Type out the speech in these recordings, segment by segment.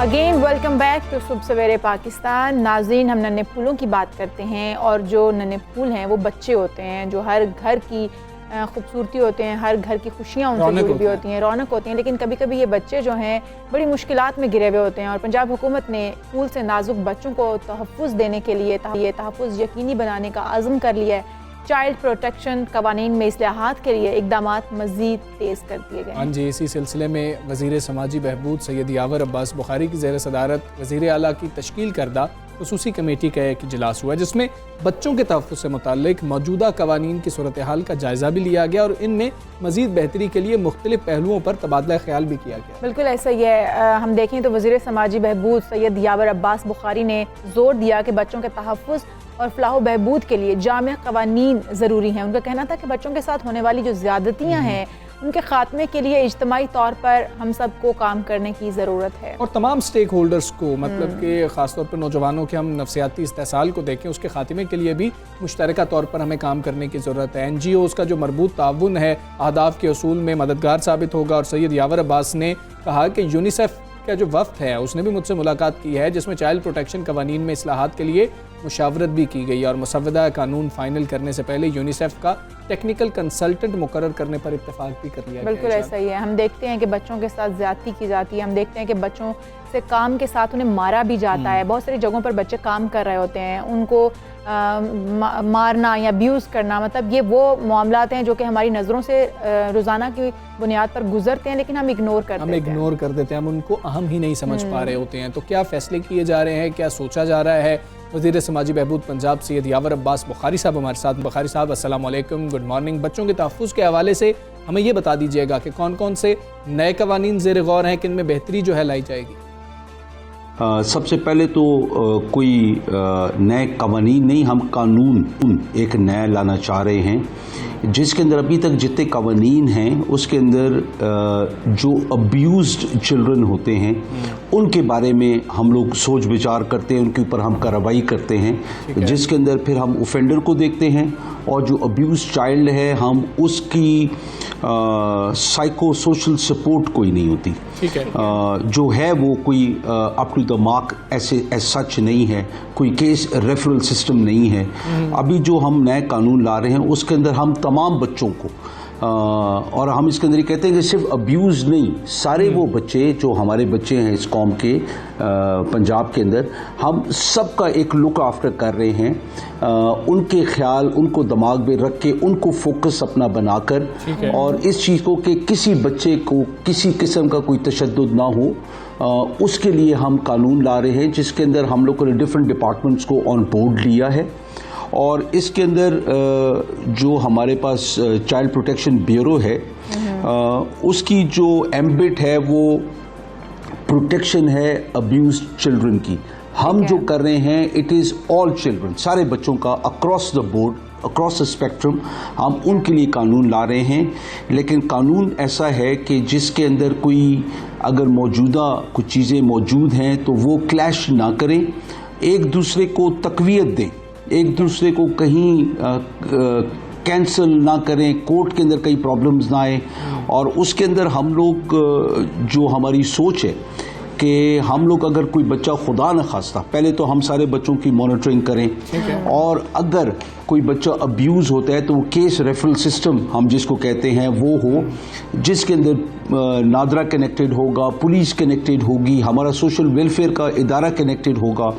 Again welcome back to सुबह सवेरे पाकिस्तान। नाज़रीन, हम नन्हे फूलों की बात करते हैं और जो नन्हे फूल हैं वो बच्चे होते हैं जो हर घर की खूबसूरती होते हैं, हर घर की खुशियाँ उनसे जुड़ी हुई होती हैं, रौनक होती हैं। लेकिन कभी कभी ये बच्चे जो हैं बड़ी मुश्किलात में घिरे हुए होते हैं और पंजाब हुकूमत ने फूल से नाजुक बच्चों को तहफ़्फ़ुज़ देने के लिए तहफ़्फ़ुज़ यकीनी बनाने का आज़म कर लिया है। चाइल्ड प्रोटेक्शन कवानीन में इस्लाहात के लिए इक़दामात मज़ीद तेज़ कर दिए गए। हाँ जी, इसी सिलसिले में वज़ीर समाजी बहबूद सैयद यावर अब्बास बुखारी की ज़ेर सदारत वज़ीर आला की तश्कील करदा खुसूसी कमेटी का एक इजलास हुआ जिसमें बच्चों के तहफ़्फ़ुज़ से मुताल्लिक़ मौजूदा कवानीन की सूरत हाल का जायज़ा भी लिया गया और इनमें मज़ीद बेहतरी के लिए मुख्तलिफ पहलुओं पर तबादला ख्याल भी किया गया। बिल्कुल ऐसा ही है। हम देखें तो वज़ीर समाजी बहबूद सैयद यावर अब्बास बुखारी ने ज़ोर दिया कि बच्चों के तहफ़्फ़ुज़ और फलाह बहबूद के लिए जामिया कवानीन ज़रूरी हैं। उनका कहना था कि बच्चों के साथ होने वाली जो ज़्यादतियाँ हैं उनके ख़ात्मे के लिए इज्तमाई तौर पर हम सबको काम करने की ज़रूरत है और तमाम स्टेक होल्डर्स को, मतलब कि ख़ासतौर पर नौजवानों के हम नफसियाती इस्तेसाल को देखें, उसके ख़ात्मे के लिए भी मुश्तरका तौर पर हमें काम करने की ज़रूरत है। NGOs का जो मरबूत ताउन है अहदाफ के उसूल में मददगार साबित होगा। और सैयद यावर अब्बास ने कहा कि यूनिसेफ का जो वफ़द है उसने भी मुझसे मुलाकात की है जिसमें चाइल्ड प्रोटेक्शन कवानीन में इस्लाहात के लिए मुशावरत भी की गई और मुसव्वदा कानून फाइनल करने से पहले यूनिसेफ का टेक्निकल कंसल्टेंट मुकर्रर करने पर इत्तेफाक भी कर लिया। बिल्कुल ऐसा ही है। हम देखते हैं कि बच्चों के साथ ज़्यादती की जाती है, हम देखते हैं कि बच्चों से काम के साथ उन्हें मारा भी जाता है। बहुत सारी जगहों पर बच्चे काम कर रहे होते हैं, उनको मारना या अब्यूज़ करना, मतलब ये वो मामलात हैं जो कि हमारी नज़रों से रोज़ाना की बुनियाद पर गुजरते हैं लेकिन हम इग्नोर कर देते हैं, हम उनको अहम ही नहीं समझ पा रहे होते हैं। तो क्या फ़ैसले किए जा रहे हैं, क्या सोचा जा रहा है? वज़ीर समाजी बहबूद पंजाब सैयद यावर अब्बास बुखारी साहब हमारे साथ। बुखारी साहब अस्सलाम वालेकुम, गुड मॉर्निंग। बच्चों के तहफ़्फ़ुज़ के हवाले से हमें ये बता दीजिएगा कि कौन कौन से नए कवानीन ज़ेर गौर हैं, किन में बेहतरी जो है लाई जाएगी? सबसे पहले तो कोई नए कवानीन नहीं, हम कानून एक नया लाना चाह रहे हैं जिसके अंदर अभी तक जितने कवानीन हैं उसके अंदर जो अब्यूज्ड चिल्ड्रन होते हैं उनके बारे में हम लोग सोच विचार करते हैं, उनके ऊपर हम कार्रवाई करते हैं जिसके अंदर फिर हम ऑफेंडर को देखते हैं और जो अब्यूज चाइल्ड है हम उसकी साइको सोशल सपोर्ट कोई नहीं होती। ठीक है। जो है वो कोई अप टू द मार्क ऐसे सच नहीं है, कोई केस रेफरल सिस्टम नहीं है। अभी जो हम नए कानून ला रहे हैं उसके अंदर हम तमाम बच्चों को और हम इसके अंदर ये कहते हैं कि सिर्फ अब्यूज़ नहीं, सारे वो बच्चे जो हमारे बच्चे हैं इस कौम के पंजाब के अंदर, हम सबका एक लुक आफ्टर कर रहे हैं। उनके ख्याल, उनको दिमाग में रख के उनको फोकस अपना बनाकर और इस चीज़ को कि किसी बच्चे को किसी किस्म का कोई तशद्दुद ना हो, उसके लिए हम कानून ला रहे हैं जिसके अंदर हम लोगों ने डिफरेंट डिपार्टमेंट्स को ऑन बोर्ड लिया है। और इसके अंदर जो हमारे पास चाइल्ड प्रोटेक्शन ब्यूरो है उसकी जो एम्बिट है वो प्रोटेक्शन है अब्यूज्ड चिल्ड्रन की। हम जो कर रहे हैं इट इज़ ऑल चिल्ड्रन, सारे बच्चों का across the board, across the spectrum हम उनके लिए कानून ला रहे हैं। लेकिन कानून ऐसा है कि जिसके अंदर कोई अगर मौजूदा कुछ चीज़ें मौजूद हैं तो वो क्लैश ना करें, एक दूसरे को तक़वियत दें, एक दूसरे को कहीं कैंसिल ना करें, कोर्ट के अंदर कई प्रॉब्लम्स ना आए। और उसके अंदर हम लोग जो हमारी सोच है कि हम लोग अगर कोई बच्चा खुदा न खास्ता, पहले तो हम सारे बच्चों की मॉनिटरिंग करें और अगर कोई बच्चा अब्यूज़ होता है तो वो केस रेफरल सिस्टम हम जिसको कहते हैं वो हो, जिसके अंदर नादरा कनेक्टेड होगा, पुलिस कनेक्टेड होगी, हमारा सोशल वेलफेयर का इदारा कनेक्टेड होगा।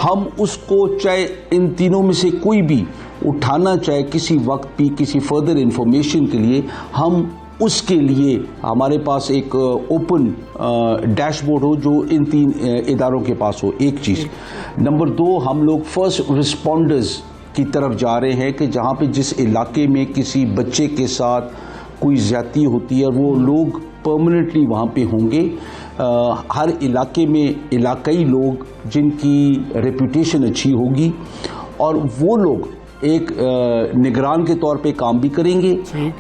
हम उसको चाहे इन तीनों में से कोई भी उठाना चाहे किसी वक्त भी किसी फर्दर इंफॉर्मेशन के लिए, हम उसके लिए हमारे पास एक ओपन डैशबोर्ड हो जो इन तीन इदारों के पास हो। एक चीज़। नंबर 2, हम लोग फर्स्ट रिस्पॉन्डर्स की तरफ जा रहे हैं कि जहाँ पे जिस इलाके में किसी बच्चे के साथ कोई ज़्यादती होती है वो लोग परमानेंटली वहाँ पे होंगे। हर इलाके में इलाकाई लोग जिनकी रेपुटेशन अच्छी होगी और वो लोग एक निगरान के तौर पे काम भी करेंगे।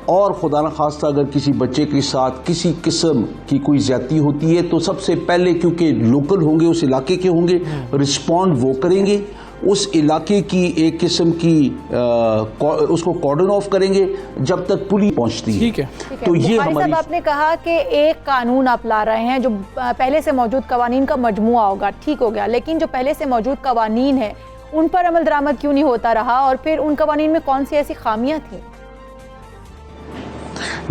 और खुदा न खास्ता अगर किसी बच्चे के साथ किसी किस्म की कोई ज़्यादती होती है तो सबसे पहले, क्योंकि लोकल होंगे, उस इलाके के होंगे, रिस्पॉन्ड वो करेंगे। उस इलाके की एक किस्म की उसको कॉर्डन ऑफ करेंगे जब तक पुलिस पहुंचती है। ठीक है। तो ये हमारी, आपने कहा कि एक कानून आप ला रहे हैं जो पहले से मौजूद कवानीन का मजमुआ होगा, ठीक हो गया, लेकिन जो पहले से मौजूद कवानीन है उन पर अमल दरामद क्यों नहीं होता रहा, और फिर उन कवानीन में कौन सी ऐसी खामियां थी?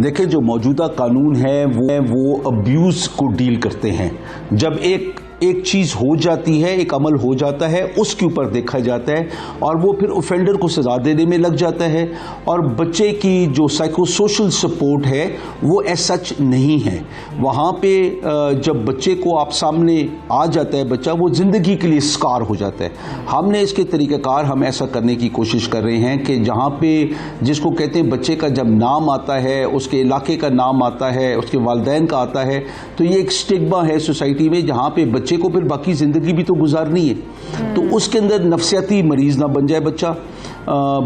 देखिए, जो मौजूदा कानून है वो अब्यूज़ को डील करते हैं। जब एक चीज़ हो जाती है, एक अमल हो जाता है, उसके ऊपर देखा जाता है और वो फिर ऑफेंडर को सज़ा देने में लग जाता है, और बच्चे की जो साइको सोशल सपोर्ट है वो एज सच नहीं है। वहाँ पे जब बच्चे को आप सामने आ जाता है बच्चा, वो ज़िंदगी के लिए स्कार हो जाता है। हमने इसके तरीक़ाकार हम ऐसा करने की कोशिश कर रहे हैं कि जहाँ पे जिसको कहते हैं बच्चे का जब नाम आता है, उसके इलाके का नाम आता है, उसके वालिदैन का आता है, तो ये एक स्टिग्मा है सोसाइटी में जहाँ पे बच्चे को फिर बाकी ज़िंदगी भी तो गुजारनी है। तो उसके अंदर नफसियाती मरीज़ ना बन जाए बच्चा।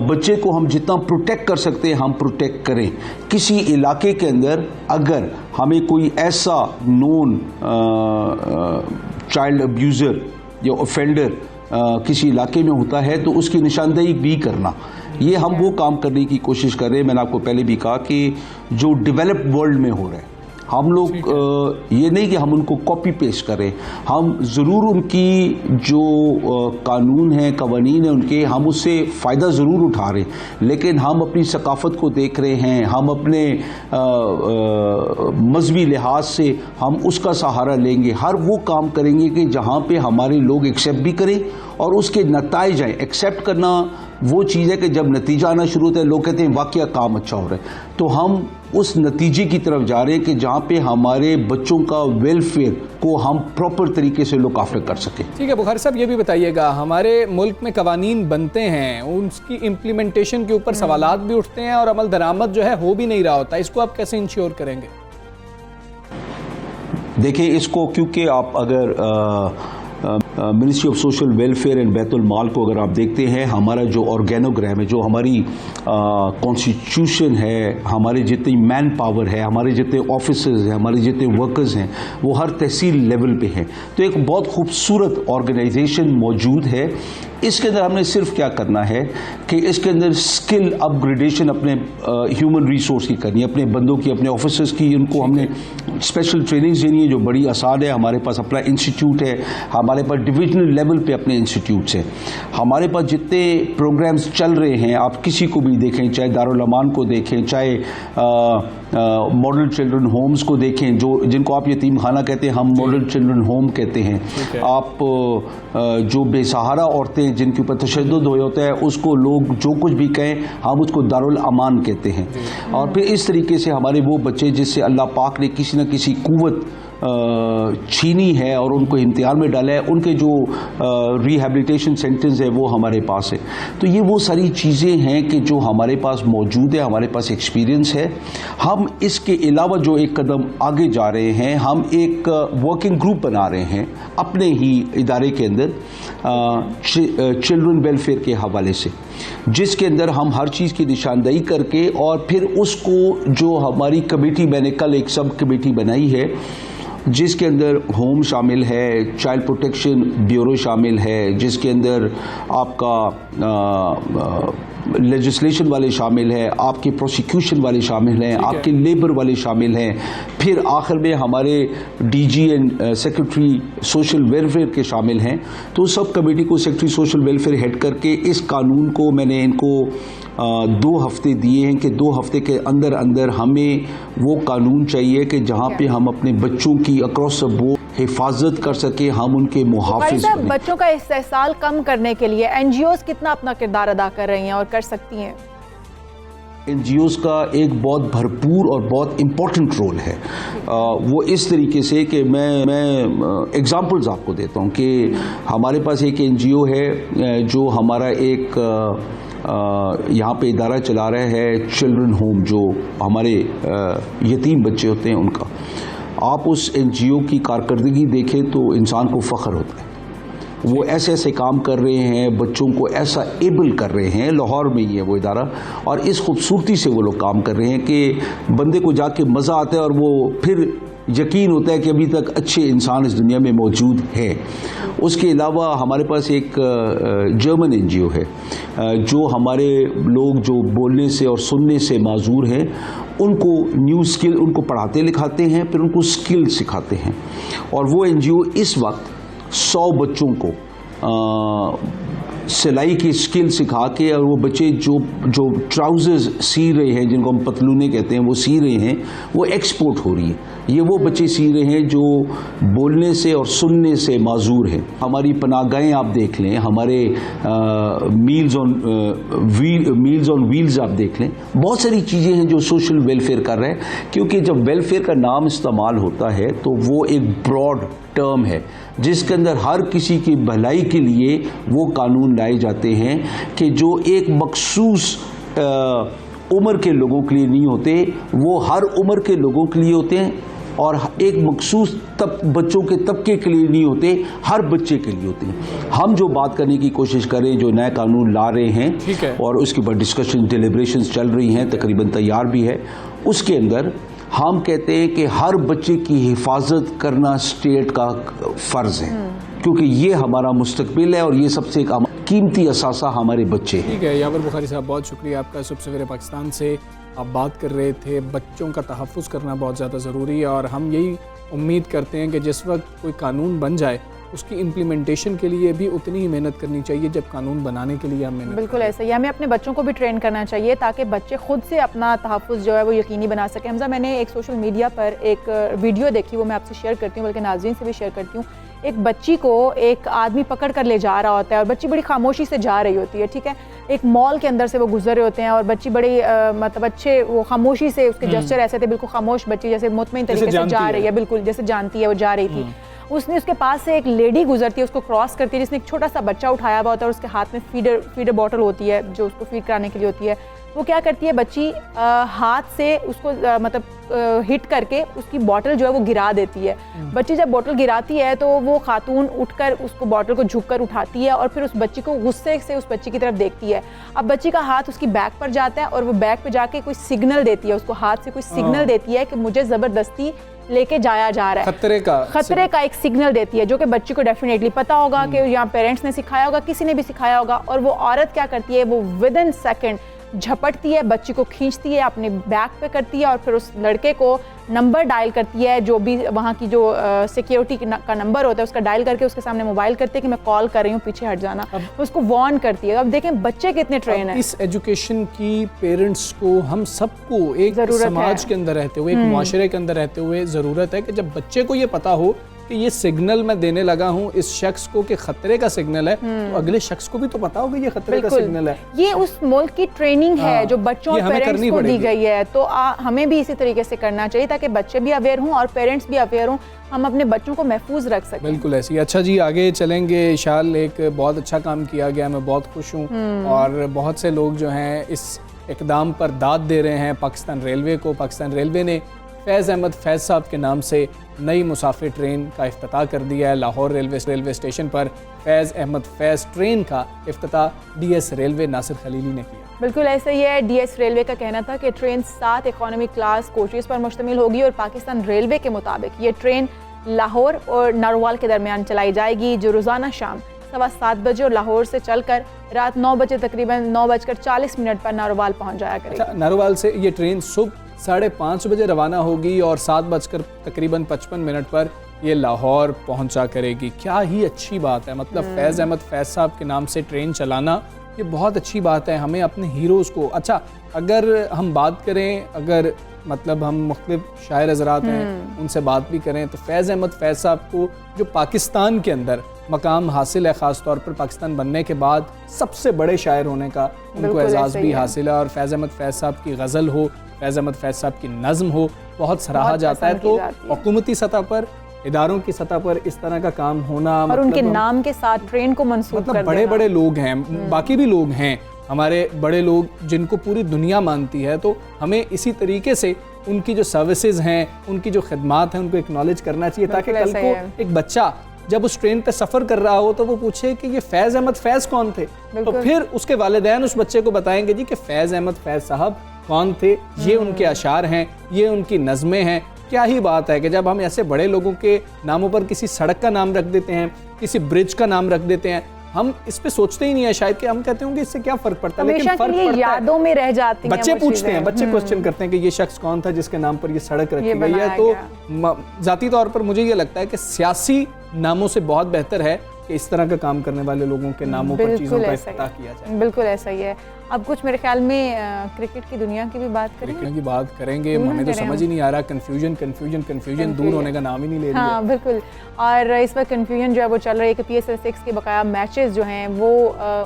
बच्चे को हम जितना प्रोटेक्ट कर सकते हैं हम प्रोटेक्ट करें। किसी इलाके के अंदर अगर हमें कोई ऐसा नोन चाइल्ड अब्यूज़र या ऑफेंडर किसी इलाके में होता है तो उसकी निशानदेही भी करना, ये हम वो काम करने की कोशिश कर रहे हैं। मैंने आपको पहले भी कहा कि जो डेवलप्ड वर्ल्ड में हो रहा है, हम लोग ये नहीं कि हम उनको कॉपी पेस्ट करें, हम ज़रूर उनकी जो कानून है, कवानीन है उनके, हम उससे फ़ायदा ज़रूर उठा रहे हैं, लेकिन हम अपनी सकाफ़त को देख रहे हैं, हम अपने मजहबी लिहाज से हम उसका सहारा लेंगे। हर वो काम करेंगे कि जहाँ पे हमारे लोग एक्सेप्ट भी करें और उसके नताइज आए। एक्सेप्ट करना वो चीज़ है कि जब नतीजा आना शुरू होता है लोग कहते हैं वाकई काम अच्छा हो रहा है, तो हम उस नतीजे की तरफ जा रहे हैं कि जहाँ पे हमारे बच्चों का वेलफेयर को हम प्रॉपर तरीके से लुक आफ्टर कर सकें। ठीक है बुखारी साहब, ये भी बताइएगा, हमारे मुल्क में कवानीन बनते हैं, उसकी इम्प्लीमेंटेशन के ऊपर सवालात भी उठते हैं और अमल दरामद जो है हो भी नहीं रहा होता, इसको आप कैसे इंश्योर करेंगे? देखिए, इसको क्योंकि आप अगर ministry of social welfare and Baitul Mal को अगर आप देखते हैं, हमारा जो ऑर्गेनोग्राम है, जो हमारी कॉन्स्टिट्यूशन है, हमारे जितनी मैन पावर है, हमारे जितने ऑफिसर्स हैं, हमारे जितने वर्कर्स हैं, वो हर तहसील लेवल पे हैं। तो एक बहुत खूबसूरत ऑर्गेनाइजेशन मौजूद है। इसके अंदर हमने सिर्फ क्या करना है कि इसके अंदर स्किल अपग्रेडेशन अपने ह्यूमन रिसोर्स की करनी है, अपने बंदों की, अपने ऑफिसर्स की। उनको हमने स्पेशल ट्रेनिंग्स देनी है जो बड़ी आसान है। हमारे पास अपना इंस्टीट्यूट है, हमारे पास डिविजनल लेवल पे अपने इंस्टीट्यूट्स हैं। हमारे पास जितने प्रोग्राम्स चल रहे हैं, आप किसी को भी देखें, चाहे दारुल अमान को देखें, चाहे मॉडल चिल्ड्रन होम्स को देखें, जिनको आप यतीम खाना कहते हैं, हम मॉडल चिल्ड्रन होम कहते हैं। आप जो बेसहारा औरतें जिनके ऊपर तशद्दुद होता है, उसको लोग जो कुछ भी कहें हम उसको दारुल अमान कहते हैं। और फिर इस तरीके से हमारे वो बच्चे जिससे अल्लाह पाक ने किसी न किसी कुव्वत छीनी है और उनको इम्तिहान में डाला है, उनके जो रिहैबिलिटेशन सेंटर्स है वो हमारे पास है। तो ये वो सारी चीज़ें हैं कि जो हमारे पास मौजूद है, हमारे पास एक्सपीरियंस है। हम इसके अलावा जो एक कदम आगे जा रहे हैं, हम एक वर्किंग ग्रुप बना रहे हैं अपने ही इदारे के अंदर चिल्ड्रन वेलफेयर के हवाले से, जिसके अंदर हम हर चीज़ की निशानदेही करके और फिर उसको जो हमारी कमेटी, मैंने कल एक सब कमेटी बनाई है जिसके अंदर होम शामिल है, चाइल्ड प्रोटेक्शन ब्यूरो शामिल है, जिसके अंदर आपका लेजिस्लेशन वाले शामिल हैं, आपके प्रोसिक्यूशन वाले शामिल हैं, आपके लेबर वाले शामिल हैं, फिर आखिर में हमारे DG and secretary social welfare के शामिल हैं। तो सब कमेटी को सेक्रेटरी सोशल वेलफेयर हेड करके इस कानून को मैंने इनको 2 हफ्ते दिए हैं कि 2 हफ्ते के अंदर अंदर हमें वो कानून चाहिए कि जहाँ पे हम अपने बच्चों की अक्रॉस द बोर्ड हिफाजत कर सके, हम उनके मुहाफिज बने। बच्चों का इस्तेसाल कम करने के लिए एनजीओज कितना अपना किरदार अदा कर रही हैं और कर सकती हैं? एनजीओज का एक बहुत भरपूर और बहुत इम्पोर्टेंट रोल है। वो इस तरीके से कि मैं एग्जांपल्स आपको देता हूँ कि हमारे पास एक एनजीओ है जो हमारा एक यहाँ पे इदारा चला रहा है, चिल्ड्रन होम, जो हमारे यतीम बच्चे होते हैं उनका। आप उस एनजीओ की कारकर्दगी देखें तो इंसान को फ़ख्र होता है। वो ऐसे ऐसे काम कर रहे हैं, बच्चों को ऐसा एबल कर रहे हैं। लाहौर में ही है वो इदारा, और इस खूबसूरती से वो लोग काम कर रहे हैं कि बंदे को जाके मज़ा आता है और वो फिर यकीन होता है कि अभी तक अच्छे इंसान इस दुनिया में मौजूद है। उसके अलावा हमारे पास एक जर्मन NGO है जो हमारे लोग जो बोलने से और सुनने से माजूर हैं उनको न्यू स्किल, उनको पढ़ाते लिखाते हैं, फिर उनको स्किल सिखाते हैं। और वो NGO इस वक्त 100 बच्चों को सिलाई की स्किल सिखा के, और वो बच्चे जो ट्राउज़र्स सी रहे हैं, जिनको हम पतलूने कहते हैं, वो सी रहे हैं, वो एक्सपोर्ट हो रही है। ये वो बच्चे सी रहे हैं जो बोलने से और सुनने से माजूर हैं। हमारी पनाहगाहें आप देख लें, हमारे मील्स ऑन व्हील्स आप देख लें, बहुत सारी चीज़ें हैं जो सोशल वेलफेयर कर रहे हैं। क्योंकि जब वेलफेयर का नाम इस्तेमाल होता है तो वो एक ब्रॉड टर्म है जिसके अंदर हर किसी की भलाई के लिए वो कानून लाए जाते हैं कि जो एक मखसूस उम्र के लोगों के लिए नहीं होते, वो हर उम्र के लोगों के लिए होते हैं, और एक मखसूस बच्चों के तबके के लिए नहीं होते, हर बच्चे के लिए होते हैं। हम जो बात करने की कोशिश करें, जो नए कानून ला रहे हैं और उसके ऊपर डिस्कशन डिलिब्रेशंस चल रही हैं, तकरीबन तैयार भी है, उसके अंदर हम कहते हैं कि हर बच्चे की हिफाजत करना स्टेट का फ़र्ज़ है, क्योंकि ये हमारा मुस्तकबिल है और ये सबसे एक कीमती असासा हमारे बच्चे हैं। ठीक है यावर बुखारी साहब, बहुत शुक्रिया आपका। सुबह सवेरे पाकिस्तान से आप बात कर रहे थे, बच्चों का तहफ़्फ़ुज़ करना बहुत ज़्यादा ज़रूरी है, और हम यही उम्मीद करते हैं कि जिस वक्त कोई कानून बन जाए उसकी इम्प्लीमेंटेशन के लिए भी उतनी ही मेहनत करनी चाहिए जब कानून बनाने के लिए हम मेहनत। बिल्कुल ऐसा ही हमें अपने बच्चों को भी ट्रेन करना चाहिए ताकि बच्चे खुद से अपना तहफ़्फ़ुज़ जो है वो यकीनी बना सकें। हमजा, मैंने एक सोशल मीडिया पर एक वीडियो देखी, वो मैं आपसे शेयर करती हूँ, बल्कि नाज़रीन से भी शेयर करती हूँ। एक बच्ची को एक आदमी पकड़ कर ले जा रहा होता है और बच्ची बड़ी खामोशी से जा रही होती है, ठीक है। एक मॉल के अंदर से वो गुजर रहे होते हैं और बच्ची बड़ी मतलब अच्छे वो खामोशी से, उसके जेस्चर ऐसे थे, बिल्कुल खामोश बच्ची, जैसे मुतमईन तरीके से जा रही है, बिल्कुल जैसे जानती है वो जा रही थी। उसने उसके पास से एक लेडी गुजरती है, उसको क्रॉस करती है, जिसने एक छोटा सा बच्चा उठाया हुआ होता है और उसके हाथ में फीडर बॉटल होती है जो उसको फीड कराने के लिए होती है। वो क्या करती है, बच्ची हाथ से उसको मतलब हिट करके उसकी बॉटल जो है वो गिरा देती है। बच्ची जब बॉटल गिराती है तो वो खातून उठकर उसको बॉटल को झुककर उठाती है और फिर उस बच्ची को गुस्से से उस बच्ची की तरफ देखती है। अब बच्ची का हाथ उसकी बैक पर जाता है और वो बैक पे जाके कोई सिग्नल देती है, उसको हाथ से कोई सिग्नल देती है कि मुझे ज़बरदस्ती लेके जाया जा रहा है, खतरे का एक सिग्नल देती है, जो कि बच्ची को डेफिनेटली पता होगा कि यहाँ पेरेंट्स ने सिखाया होगा, किसी ने भी सिखाया होगा। और वो औरत क्या करती है, वो विद इन सेकेंड झपटती है, बच्ची को खींचती है, अपने बैक पे करती है और फिर उस लड़के को नंबर डायल करती है, जो भी वहाँ की जो सिक्योरिटी का नंबर होता है उसका डायल करके उसके सामने मोबाइल करती है कि मैं कॉल कर रही हूँ, पीछे हट जाना। उसको वार्न करती है। अब देखें बच्चे कितने ट्रेन है। इस एजुकेशन की पेरेंट्स को, हम सबको एक समाज के अंदर रहते हुए, एक मुआशरे के अंदर रहते हुए ज़रूरत है कि जब बच्चे को ये पता हो कि ये सिग्नल मैं देने लगा हूँ इस शख्स को कि खतरे का सिग्नल है, तो अगले शख्स को भी तो पता होगा ये खतरे का सिग्नल है। ये उस मुल्क की ट्रेनिंग है जो बच्चों और पेरेंट्स को दी गई है, तो हमें भी इसी तरीके से करना चाहिए ताकि बच्चे भी अवेयर हों और पेरेंट्स भी अवेयर हों, हम अपने बच्चों को महफूज रख सकें। बिल्कुल ऐसी। अच्छा जी, आगे चलेंगे। इशाल, एक बहुत अच्छा काम किया गया, मैं बहुत खुश हूँ, और बहुत से लोग जो हैं इस इकदाम पर दाद दे रहे हैं पाकिस्तान रेलवे को। पाकिस्तान रेलवे ने फैज़ अहमद फैज़ साहब के नाम से नई मुसाफिर ट्रेन का इफ्तिताह कर दिया है। लाहौर रेलवे स्टेशन पर फैज़ अहमद फैज़ ट्रेन का इफ्तिताह DS रेलवे नासिर खलीली ने किया। बिल्कुल ऐसा ही है। DS रेलवे का कहना था कि ट्रेन 7 इकोनॉमी क्लास कोचेज़ पर मुश्तमिल होगी और पाकिस्तान रेलवे के मुताबिक ये ट्रेन लाहौर और नारोवाल के दरमियान चलाई जाएगी, जो रोज़ाना शाम 7:15 बजे और लाहौर से चलकर रात 9 बजे तकरीबन 9:40 पर नारोवाल पहुँच जाया करेगी। अच्छा, नारोवाल से ये ट्रेन सुबह 5:30 बजे रवाना होगी और 7:55 पर ये लाहौर पहुंचा करेगी। क्या ही अच्छी बात है। मतलब फैज़ अहमद फैज़ साहब के नाम से ट्रेन चलाना ये बहुत अच्छी बात है। हमें अपने हीरोज़ को, अच्छा अगर हम बात करें, अगर मतलब हम मुख्तलिफ शायर हज़रात हैं उनसे बात भी करें, तो फैज़ अहमद फैज़ साहब को जो पाकिस्तान के अंदर मकाम हासिल है, ख़ास तौर पर पाकिस्तान बनने के बाद सबसे बड़े शायर होने का उनको एजाज़ भी हासिल है। और फैज़ अहमद फैज़ साहब की गज़ल हो, फैज़ अहमद फैज़ साहब की नज़्म हो, बहुत सराहा जाता है। तो हुकूमती सतह पर, इदारों की सतह पर इस तरह का काम होना और उनके नाम के साथ ट्रेन को मंसूब कर देना, बड़े बड़े लोग हैं, बाकी भी लोग हैं हमारे बड़े लोग जिनको पूरी दुनिया मानती है, तो हमें इसी तरीके से उनकी जो सर्विसेज हैं, उनकी जो खिदमात हैं, उनको एक्नॉलेज करना चाहिए, ताकि कल को एक बच्चा जब उस ट्रेन पे सफ़र कर रहा हो तो वो पूछे कि ये फैज़ अहमद फैज़ कौन थे, तो फिर उसके वालिदैन उस बच्चे को बताएंगे जी कि फैज़ अहमद फैज़ साहब कौन थे, ये उनके अशार हैं, ये उनकी नज़में हैं, क्या ही बात है कि जब हम ऐसे बड़े लोगों के नामों पर किसी सड़क का नाम रख देते हैं, किसी ब्रिज का नाम रख देते हैं, हम इस पे सोचते ही नहीं है शायद कि हम कहते होंगे इससे क्या फर्क पड़ता है, लेकिन फर्क पड़ता है। यादों में रह जाती हैं बच्चे पूछते हैं, बच्चे क्वेश्चन करते हैं कि ये शख्स कौन था जिसके नाम पर ये सड़क रखी गई है। तो जाती तौर पर मुझे ये लगता है कि सियासी नामों से बहुत बेहतर है कि इस तरह का काम करने वाले लोगों के नामों पर चीज़ों का इफ्तिताह किया जाए। बिल्कुल ऐसा ही है। अब कुछ मेरे ख्याल में क्रिकेट की दुनिया की भी बात करेंगे। क्रिकेट की बात करेंगे, हमें तो समझ ही नहीं आ रहा, कंफ्यूजन दूर होने का नाम ही नहीं ले रही है। हाँ बिल्कुल, और इस वक्त कंफ्यूजन जो है वो चल रही है कि PSL 6 के बकाया मैचेस जो हैं वो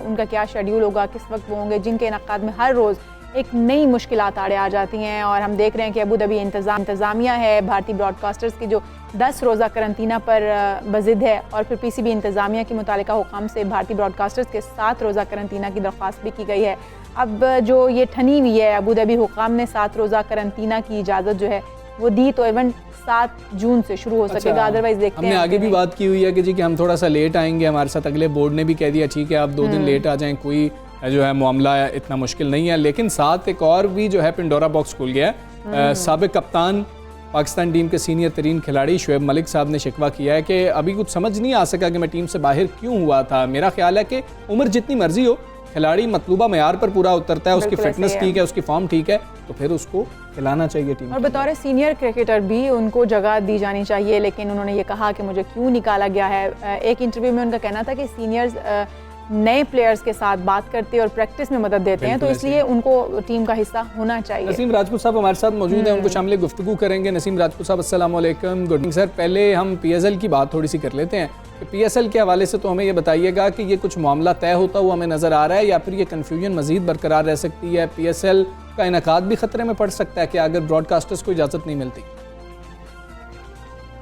उनका क्या शेड्यूल होगा, किस वक्त वो होंगे, जिनके इनकाद में हर रोज़ एक नई मुश्किलात आड़े आ जाती हैं। और हम देख रहे हैं कि अबू धाबी इंतज़ामिया है भारतीय ब्रॉडकास्टर्स की जो 10 रोज़ा करंतना पर बज़िद है, और फिर PCB इंतज़ामिया की मुतालिका हुकाम से भारतीय ब्रॉडकास्टर्स के 7 रोज़ा करंतना की दरख्वास्त भी की गई है। अब जो ये ठनी हुई है, अबू धाबी हुकाम ने 7 रोज़ा करंतना की इजाज़त जो है वो दी, तो इवेंट 7 जून से शुरू हो सकेगा, अदरवाइज देखते हैं। हमने आगे भी बात की हुई है कि जी कि हम थोड़ा सा लेट आएंगे, हमारे साथ अगले बोर्ड ने भी कह दिया ठीक है आप 2 दिन लेट आ जाएं, कोई जो है मामला इतना मुश्किल नहीं है। लेकिन साथ एक और भी जो है पिंडोरा बॉक्स खुल गया है। साबिक कप्तान पाकिस्तान टीम के सीनियर तरीन खिलाड़ी शुएब मलिक साहब ने शिकवा किया है कि अभी कुछ समझ नहीं आ सका कि मैं टीम से बाहर क्यों हुआ था। मेरा ख्याल है कि उम्र जितनी मर्जी हो, खिलाड़ी मतलूबा मेयार पर पूरा उतरता है, उसकी फिटनेस ठीक है, उसकी फॉर्म ठीक है, तो फिर उसको खिलाना चाहिए टीम। और बतौर सीनियर क्रिकेटर भी उनको जगह दी जानी चाहिए, लेकिन उन्होंने ये कहा कि मुझे क्यों निकाला गया है। एक इंटरव्यू में उनका कहना था कि सीनियर्स नए प्लेयर्स के साथ बात करते हैं और प्रैक्टिस में मदद देते हैं, तो इसलिए उनको टीम का हिस्सा होना चाहिए। नसीम राजपूत साहब हमारे साथ मौजूद हैं, उनको शामिल गुफ्तगू करेंगे। नसीम राजपूत साहब अस्सलाम वालेकुम, गुड मॉर्निंग सर। पहले हम PSL की बात थोड़ी सी कर लेते हैं कि PSL के हवाले से तो हमें ये बताइएगा कि ये कुछ मामला तय होता हुआ हमें नज़र आ रहा है या फिर ये कन्फ्यूजन मजीद बरकरार रह सकती है, PSL का इनेकाद भी खतरे में पड़ सकता है कि अगर ब्रॉडकास्टर्स को इजाज़त नहीं मिलती।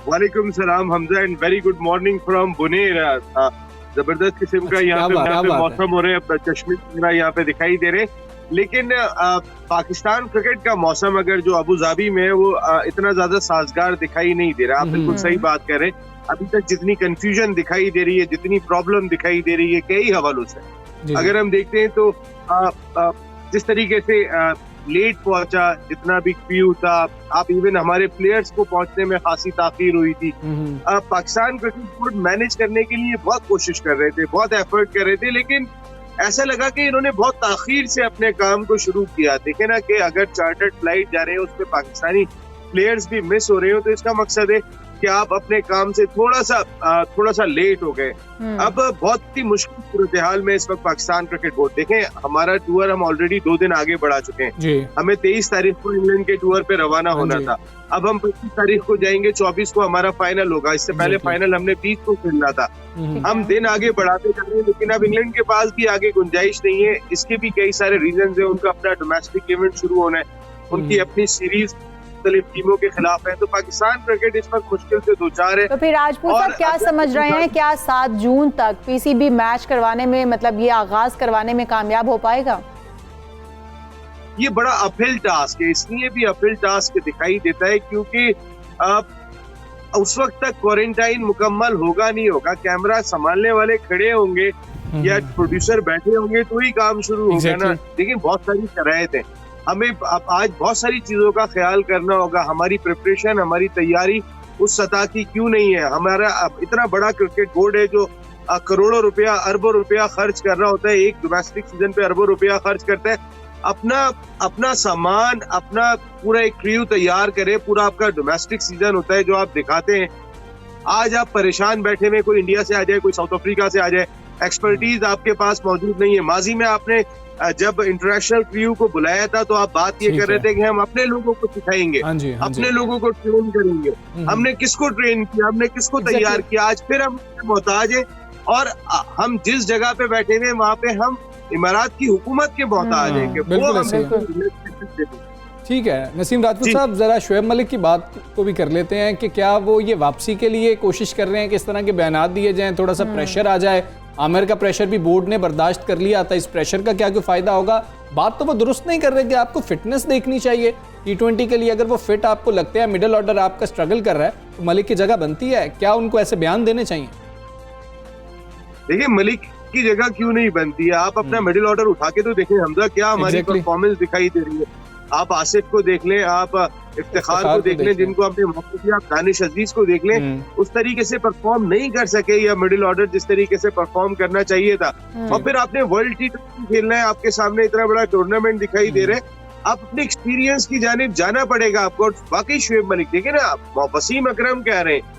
वालेकुम सलाम Hamza and very good morning from Buner. जबरदस्त किस्म का यहाँ पे मौसम हो रहे हैं, कश्मीर वगैरह यहाँ पे दिखाई दे रहे हैं, लेकिन पाकिस्तान क्रिकेट का मौसम अगर जो अबू धाबी में है वो इतना ज्यादा साजगार दिखाई नहीं दे रहा। आप बिल्कुल सही बात कर रहे हैं। अभी तक जितनी कंफ्यूजन दिखाई दे रही है, जितनी प्रॉब्लम दिखाई दे रही है, कई हवालों से अगर हम देखते हैं तो जिस तरीके से लेट पहुंचा, जितना भी क्यू था, आप इवन हमारे प्लेयर्स को पहुंचने में खासी ताखीर हुई थी। पाकिस्तान क्रिकेट बोर्ड मैनेज करने के लिए बहुत कोशिश कर रहे थे, बहुत एफर्ट कर रहे थे, लेकिन ऐसा लगा कि इन्होंने बहुत ताखीर से अपने काम को शुरू किया। देखे ना कि अगर चार्टर्ड फ्लाइट जा रहे हैं उसमें पाकिस्तानी प्लेयर्स भी मिस हो रहे हो, तो इसका मकसद है कि आप अपने काम से थोड़ा सा लेट हो गए। अब बहुत ही मुश्किल सूरत हाल में इस वक्त पाकिस्तान क्रिकेट बोर्ड। देखें हमारा टूर हम ऑलरेडी 2 दिन आगे बढ़ा चुके हैं। हमें 23 तारीख को इंग्लैंड के टूर पे रवाना होना था। अब हम 25 तारीख को जाएंगे, 24 को हमारा फाइनल होगा। इससे पहले फाइनल हमने 20 को खेलना था। हम दिन आगे बढ़ाते जा रहे हैं, लेकिन अब इंग्लैंड के पास भी आगे गुंजाइश नहीं है। इसके भी कई सारे रीजन है। उनका अपना डोमेस्टिक इवेंट शुरू होना है, उनकी अपनी सीरीज टीमों के खिलाफ है, तो पाकिस्तान क्रिकेट इस वक्त मुश्किल से दो चार है। तो फिर राजपूत साहब क्या समझ रहे हैं, क्या 7 जून तक PCB मैच करवाने में, मतलब ये आगाज करवाने में कामयाब हो पाएगा? ये बड़ा अपहिल टास्क है, इसलिए भी अपहिल टास्क दिखाई देता है क्योंकि उस वक्त तक क्वारंटाइन मुकम्मल होगा नहीं होगा, कैमरा संभालने वाले खड़े होंगे या प्रोड्यूसर बैठे होंगे तो ही काम शुरू होगा ना। लेकिन बहुत सारी शराइत है, हमें आज बहुत सारी चीजों का ख्याल करना होगा। हमारी प्रिपरेशन, हमारी तैयारी उस सतह की क्यों नहीं है। हमारा इतना बड़ा क्रिकेट बोर्ड है जो करोड़ों रुपया, अरबों रुपया खर्च कर रहा होता है, एक डोमेस्टिक सीजन पे अरबों रुपया खर्च करता है, अपना सामान, अपना पूरा एक क्रू तैयार करे। पूरा आपका डोमेस्टिक सीजन होता है जो आप दिखाते हैं। आज आप परेशान बैठे में, कोई इंडिया से आ जाए, कोई साउथ अफ्रीका से आ जाए, एक्सपर्टीज आपके पास मौजूद नहीं है। माजी में आपने जब इंटरनेशनल क्रू को बुलाया था तो आप बात ये कर रहे थे कि हम अपने लोगों को सिखाएंगे, अपने लोगों को ट्रेन करेंगे। हमने किसको ट्रेन किया, हमने किसको तैयार किया? आज फिर हम मोहताज हैं और हम जिस जगह पे बैठे हुए वहाँ पे हम इमारात की हुकूमत के मोहताज हैं कि वो हम। ठीक है नसीम राजपूत साहब, जरा शुएब मलिक की बात को भी कर लेते हैं कि क्या वो ये वापसी के लिए कोशिश कर रहे हैं कि इस तरह के बयानात दिए जाएं, थोड़ा सा प्रेशर आ जाए। आमिर का प्रेशर भी बोर्ड ने बर्दाश्त कर लिया था, इस प्रेशर का क्या कोई फायदा होगा? बात तो वो दुरुस्त नहीं कर रहे कि आपको फिटनेस देखनी चाहिए T20 के लिए। अगर वो फिट आपको लगता है, मिडिल ऑर्डर आपका स्ट्रगल कर रहा है, तो मलिक की जगह बनती है। क्या उनको ऐसे बयान देने चाहिए? देखिए मलिक की जगह क्यों नहीं बनती है? आप अपना मिडिल ऑर्डर उठा के तो देखें हमजा, क्या हमारी परफॉर्मेंस दिखाई दे रही है। आप आसिफ को देख लें, आप इफ्तिखार को देख लें, जिनको आपने मौका दिया, आप दानिश अजीज को देख लें, उस तरीके से परफॉर्म नहीं कर सके, या मिडिल ऑर्डर जिस तरीके से परफॉर्म करना चाहिए था। और फिर आपने वर्ल्ड T20 खेलना है, आपके सामने इतना बड़ा टूर्नामेंट दिखाई दे रहे, आप अपने एक्सपीरियंस की जानिब जाना पड़ेगा आपको। बाकी शुएब मलिक देखिए ना, वसीम अकरम कह रहे हैं,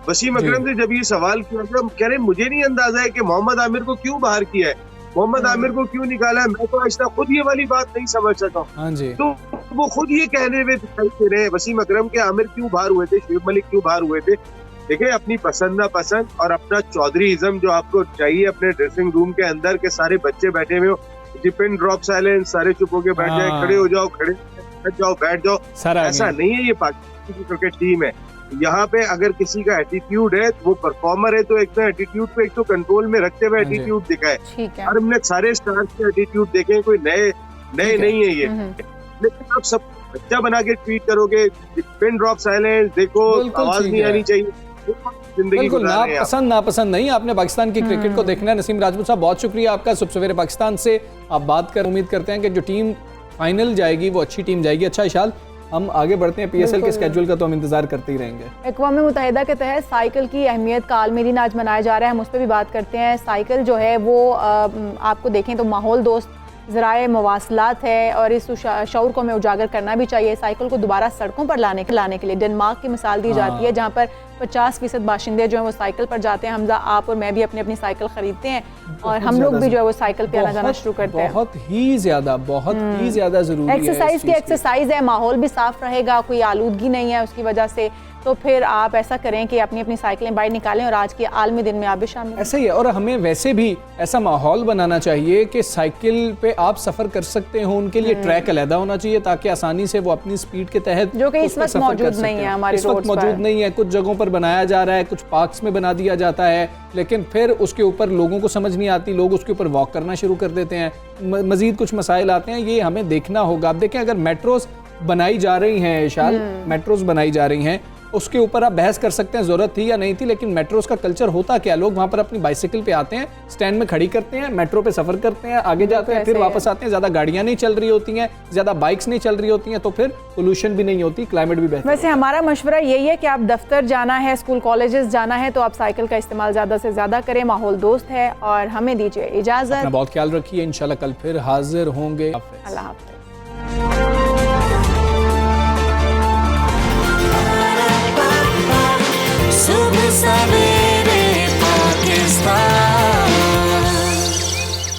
वसीम अकरम से जब ये सवाल किया था, कह रहे मुझे नहीं अंदाजा है कि मोहम्मद आमिर को क्यों बाहर किया है, मोहम्मद आमिर को क्यों निकाला है, मैं तो आज तक खुद ये वाली बात नहीं समझ सका। हाँ जी। तो वो खुद ये कहने में दिखाई दे रहे हैं वसीम अकरम के आमिर क्यों बाहर हुए थे, शुएब मलिक क्यों बाहर हुए थे। देखिए अपनी पसंद ना पसंद और अपना चौधरीइज्म जो आपको चाहिए अपने ड्रेसिंग रूम के अंदर के सारे बच्चे बैठे हुए हो, पिन ड्रॉप साइलेंस, सारे चुप होके बैठ जाए, खड़े हो जाओ, खड़े बैठ जाओ, बैठ जाओ, ऐसा नहीं है। ये पाकिस्तान की क्रिकेट टीम है, यहाँ पे अगर किसी का एटीट्यूड है तो वो परफॉर्मर है, तो एक तो एटीट्यूड को एक तो कंट्रोल में रखते हुए एटीट्यूड दिखाए। और हमने सारे स्टार्स के एटीट्यूड देखे, कोई नए नहीं है ये, लेकिन आप सब बच्चा बना के ट्वीट करोगे, पिन ड्रॉप साइलेंस, देखो आवाज नहीं आनी चाहिए, बिल्कुल नापसंद नहीं। आपने पाकिस्तान की क्रिकेट को देखना है। नसीम राजपूत साहब, बहुत शुक्रिया आपका। सुबह सवेरे पाकिस्तान से आप बात कर, उम्मीद करते हैं कि जो टीम फाइनल जाएगी वो अच्छी टीम जाएगी। अच्छा इशाल, हम आगे बढ़ते हैं, PSL के स्केड्यूल का तो हम इंतजार करते ही रहेंगे। अक़वाम मुत्तहिदा के तहत साइकिल की अहमियत का आलमी दिन आज मनाया जा रहा है, हम उस पर भी बात करते हैं। साइकिल जो है वो आपको देखें तो माहौल दोस्त ज़राए मवासलात है और इस शऊर को हमें उजागर करना भी चाहिए। साइकिल को दोबारा सड़कों पर लाने के लिए डेनमार्क की मिसाल दी जाती है, जहाँ पर 50% बाशिंदे जो हैं वो साइकिल पर जाते हैं। हमजा, आप और मैं भी अपनी साइकिल खरीदते हैं और हम लोग भी जो है वो साइकिल पे आना जाना शुरू करते हैं। बहुत ही ज्यादा ज़रूरी है। एक्सरसाइज की एक्सरसाइज है, माहौल भी साफ रहेगा, कोई आलूदगी नहीं है उसकी वजह से। तो फिर आप ऐसा करें कि अपनी साइकिलें बाहर निकालें और आज के आलमी दिन में आप भी शामिल। ऐसा ही है, और हमें वैसे भी ऐसा माहौल बनाना चाहिए कि साइकिल पे आप सफ़र कर सकते हो, उनके लिए ट्रैक अलहदा होना चाहिए ताकि आसानी से वो अपनी स्पीड के तहत, जो कि इस वक्त मौजूद नहीं है हमारे रोड्स पर, मौजूद नहीं है। कुछ जगहों पर बनाया जा रहा है, कुछ पार्क्स में बना दिया जाता है, लेकिन फिर उसके ऊपर लोगों को समझ नहीं आती, लोग उसके ऊपर वॉक करना शुरू कर देते हैं, मजीद कुछ मसाइल आते हैं। ये हमें देखना होगा। आप देखें, अगर मेट्रोस बनाई जा रही हैं, इशाल, मेट्रोस बनाई जा रही हैं, उसके ऊपर आप बहस कर सकते हैं ज़रूरत थी या नहीं थी, लेकिन मेट्रोस का कल्चर होता क्या, लोग वहाँ पर अपनी बाइसिकल पे आते हैं, स्टैंड में खड़ी करते हैं, मेट्रो पे सफ़र करते हैं, आगे जाते हैं, फिर वापस आते हैं। ज़्यादा गाड़ियाँ नहीं चल रही होती हैं, ज़्यादा बाइक्स नहीं चल रही होती हैं, तो फिर पोल्यूशन भी नहीं होती, क्लाइमेट भी बेहतर। वैसे हमारा मशवरा यही है कि आप दफ्तर जाना है, स्कूल कॉलेजेस जाना है, तो आप साइकिल का इस्तेमाल ज़्यादा से ज़्यादा करें, माहौल दोस्त है। और हमें दीजिए इजाज़त, बहुत ख्याल रखिए, इंशाल्लाह कल फिर हाजिर होंगे। अल्लाह हाफ़िज़।